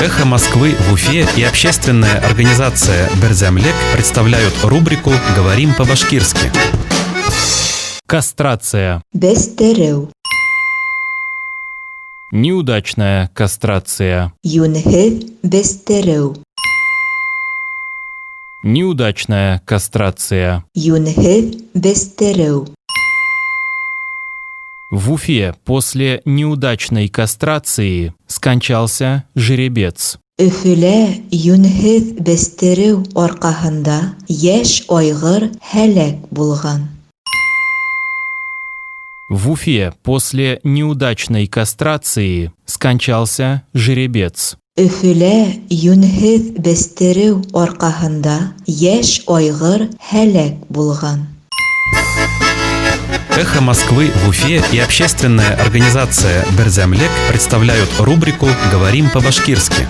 «Эхо Москвы» в Уфе и общественная организация «Берзямлек» представляют рубрику «Говорим по-башкирски». Кастрация. Бестереу. Неудачная кастрация. Юнхев бестереу. Неудачная кастрация. Юнхев бестереу. В Уфе после неудачной кастрации скончался жеребец. Өфөлә юнхев бестереу аркаһында яшь айгыр һәлак булган. В Уфе после неудачной кастрации скончался жеребец. Өфөлә юнхев бестереу аркаһында яшь айгыр һәлак булган. «Эхо Москвы» в Уфе и общественная организация «Берзямлек» представляют рубрику «Говорим по-башкирски».